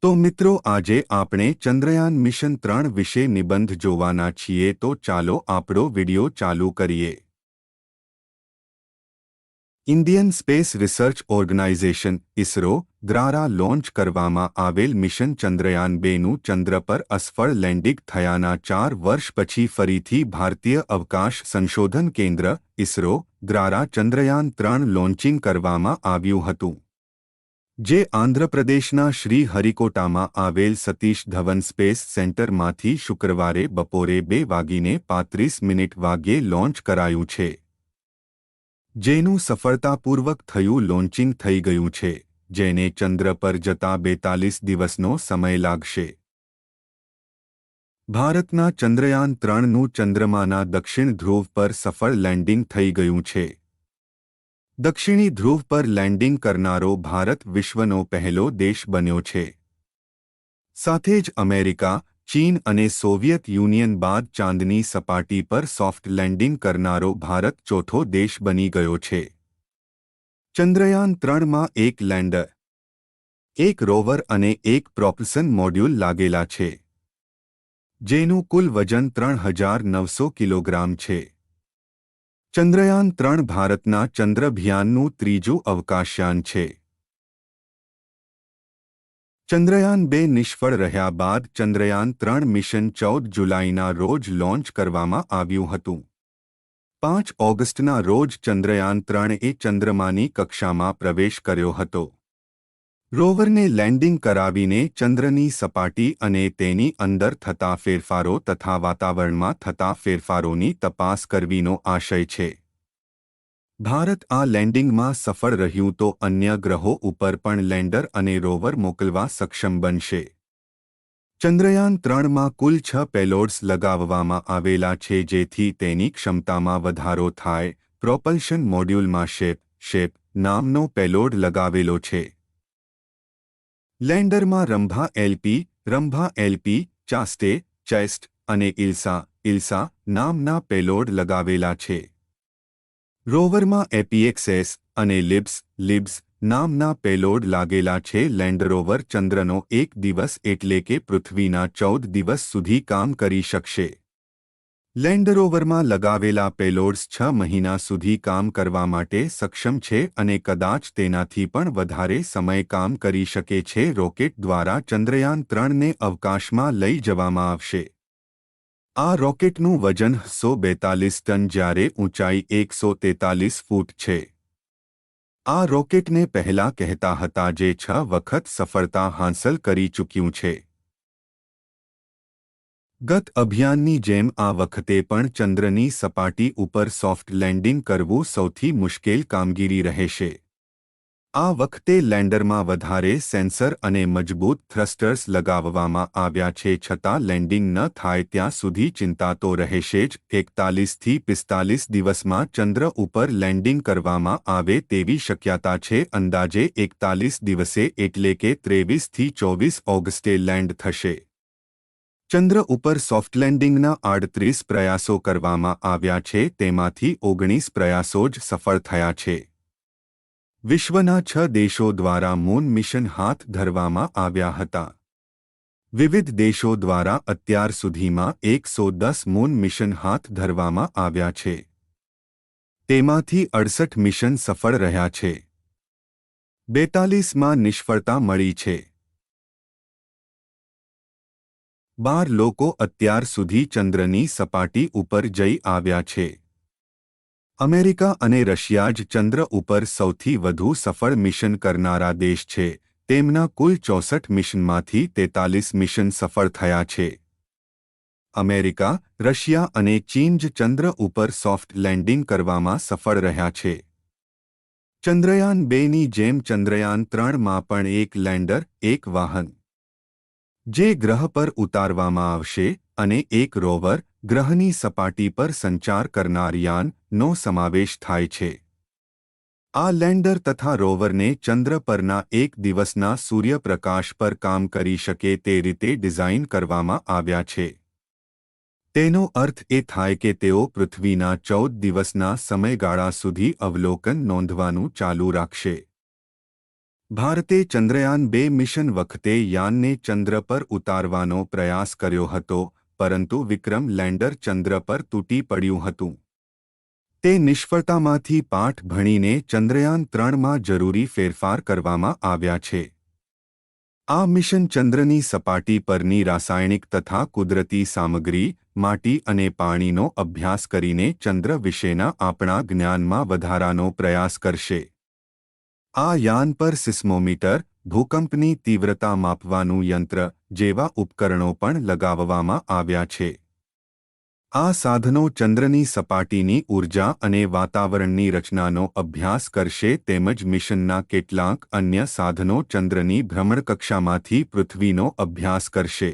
તો મિત્રો આજે આપણે ચંદ્રયાન મિશન 3 વિશે નિબંધ જોવાના છીએ તો ચાલો આપણો વિડિયો ચાલુ કરીએ। Indian Space Research Organisation ISRO દ્વારા લોન્ચ કરવામાં આવેલ મિશન ચંદ્રયાન 2નું ચંદ્ર પર અસફળ લેન્ડિંગ થયાના 4 વર્ષ પછી ફરીથી ભારતીય અવકાશ સંશોધન કેન્દ્ર ઇસરો દ્વારા ચંદ્રયાન 3 લોન્ચિંગ કરવામાં આવ્યું હતું, જે આંધ્રપ્રદેશના શ્રી હરિકોટામાં આવેલ સતીશ ધવન સ્પેસ સેન્ટરમાંથી શુક્રવારે બપોરે 2:35 વાગ્યે લોન્ચ કરાયું છે, જેનું સફળતાપૂર્વક થયું લોન્ચિંગ થઈ ગયું છે, જેને ચંદ્ર પર જતા 42 દિવસનો સમય લાગશે। ભારતના ચંદ્રયાન 3નું ચંદ્રમાના દક્ષિણ ધ્રુવ પર સફળ લેન્ડિંગ થઈ ગયું છે। દક્ષિણી ધ્રુવ પર લેન્ડિંગ કરનારો ભારત વિશ્વનો પહેલો દેશ બન્યો છે। સાથે જ અમેરિકા, ચીન અને સોવિયત યુનિયન બાદ ચાંદની સપાટી પર સોફ્ટ લેન્ડિંગ કરનારો ભારત ચોથો દેશ બની ગયો છે। ચંદ્રયાન 3માં એક લેન્ડર, એક રોવર અને એક પ્રોપલ્શન મોડ્યુલ લાગેલા છે, જેનું કુલ વજન 3900 કિલોગ્રામ છે। ચંદ્રયાન 3 ભારતના ચંદ્રભિયાનનું ત્રીજું અવકાશયાન છે। ચંદ્રયાન 2 નિષ્ફળ રહ્યા બાદ ચંદ્રયાન 3 મિશન 14 જુલાઈના રોજ લોન્ચ કરવામાં આવ્યું હતું। 5 ઓગસ્ટના રોજ ચંદ્રયાન 3એ ચંદ્રમાની કક્ષામાં પ્રવેશ કર્યો હતો। રોવરને લેન્ડિંગ કરાવીને ચંદ્રની સપાટી અને તેની અંદર થતા ફેરફારો તથા વાતાવરણમાં થતા ફેરફારોની તપાસ કરવીનો આશય છે। ભારત આ લેન્ડિંગમાં સફળ રહ્યું તો અન્ય ગ્રહો ઉપર પણ લેન્ડર અને રોવર મોકલવા સક્ષમ બનશે। ચંદ્રયાન 3માં કુલ 6 પેલોડ્સ લગાવવામાં આવેલા છે, જેથી તેની ક્ષમતામાં વધારો થાય। પ્રોપલ્શન મોડ્યુલમાં શેપ નામનો પેલોડ લગાવેલો છે। લેન્ડરમાં રંભા એલપી, ચેસ્ટ અને ઇલ્સા નામના પેલોડ લગાવેલા છે। રોવરમાં એપીએક્સએસ અને લિબ્સ નામના પેલોડ લાગેલા છે। લેન્ડરોવર ચંદ્રનો 1 દિવસ એટલે કે પૃથ્વીના 14 દિવસ સુધી કામ કરી શકશે। લેન્ડરોવરમાં લગાવેલા પેલોડ્સ 6 મહિના સુધી કામ કરવા માટે સક્ષમ છે અને કદાચ તેનાથી પણ વધારે સમય કામ કરી શકે છે। રોકેટ દ્વારા ચંદ્રયાન 3ને અવકાશમાં લઈ જવામાં આવશે। આ રોકેટનું વજન 142 ટન જ્યારે ઊંચાઈ 143 ફૂટ છે। આ રોકેટને પહેલા કહેતા હતા, જે 6 વખત સફળતા હાંસલ કરી ચૂક્યું છે। ગત અભિયાનની જેમ આ વખતે પણ ચંદ્રની સપાટી ઉપર સોફ્ટ લેન્ડિંગ કરવું સૌથી મુશ્કેલ કામગીરી રહેશે। આ વખતે લેન્ડરમાં વધારે સેન્સર અને મજબૂત થ્રસ્ટર્સ લગાવવામાં આવ્યા છે, છતાં લેન્ડિંગ ન થાય ત્યાં સુધી ચિંતા તો રહેશે જ। 41થી 45 દિવસમાં ચંદ્ર ઉપર લેન્ડિંગ કરવામાં આવે તેવી શક્યતા છે। અંદાજે 41 દિવસે એટલે કે 23થી 24 ઓગસ્ટે લેન્ડ થશે। ચંદ્ર ઉપર સોફ્ટ લેન્ડિંગના 38 પ્રયાસો કરવામાં આવ્યા છે, તેમાંથી 19 પ્રયાસો જ સફળ થયા છે। વિશ્વના 6 દેશો દ્વારા મૂન મિશન હાથ ધરવામાં આવ્યા હતા। વિવિધ દેશો દ્વારા અત્યાર સુધીમાં 110 મૂન મિશન હાથ ધરવામાં આવ્યા છે। તેમાંથી 68 મિશન સફળ રહ્યા છે। 42માં નિષ્ફળતા મળી છે। 12 લોકો અત્યાર સુધી ચંદ્રની સપાટી ઉપર જઈ આવ્યા છે। અમેરિકા અને રશિયા જ ચંદ્ર ઉપર સૌથી વધુ સફળ મિશન કરનારા દેશ છે। તેમના કુલ 64 મિશનમાંથી 43 મિશન સફળ થયા છે। અમેરિકા, રશિયા અને ચીન જ ચંદ્ર ઉપર સોફ્ટ લેન્ડિંગ કરવામાં સફળ રહ્યા છે। ચંદ્રયાન 2ની જેમ ચંદ્રયાન 3માં પણ એક લેન્ડર, એક વાહન જે ગ્રહ પર ઉતારવામાં આવશે અને એક રોવર, ગ્રહની સપાટી પર સંચાર કરનાર યાનનો સમાવેશ થાય છે। આ લેન્ડર તથા રોવરને ચંદ્ર પરના 1 દિવસના સૂર્યપ્રકાશ પર કામ કરી શકે તે રીતે ડિઝાઇન કરવામાં આવ્યા છે। તેનો અર્થ એ થાય કે તેઓ પૃથ્વીના 14 દિવસના સમયગાળા સુધી અવલોકન નોંધવાનું ચાલુ રાખશે। ભારતે ચંદ્રયાન-2 મિશન વખતે યાનને ચંદ્ર પર ઉતારવાનો પ્રયાસ કર્યો હતો, પરંતુ વિક્રમ લેન્ડર ચંદ્ર પર તૂટી પડ્યું હતું. તે નિષ્ફળતામાંથી પાઠ ભણીને ચંદ્રયાન-3માં જરૂરી ફેરફાર કરવામાં આવ્યા છે. આ મિશન ચંદ્રની સપાટી પરની રાસાયણિક તથા કુદરતી સામગ્રી, માટી અને પાણીનો અભ્યાસ કરીને ચંદ્ર વિશેના આપણા જ્ઞાનમાં વધારાનો પ્રયાસ કરશે. આ યાન પર સિસ્મોમીટર, ભૂકંપની તીવ્રતા માપવાનું યંત્ર જેવા ઉપકરણો પણ લગાવવામાં આવ્યા છે. આ સાધનો ચંદ્રની સપાટીની ઊર્જા અને વાતાવરણની રચનાનો અભ્યાસ કરશે તેમજ મિશનના કેટલાક અન્ય સાધનો ચંદ્રની ભ્રમણકક્ષામાંથી પૃથ્વીનો અભ્યાસ કરશે.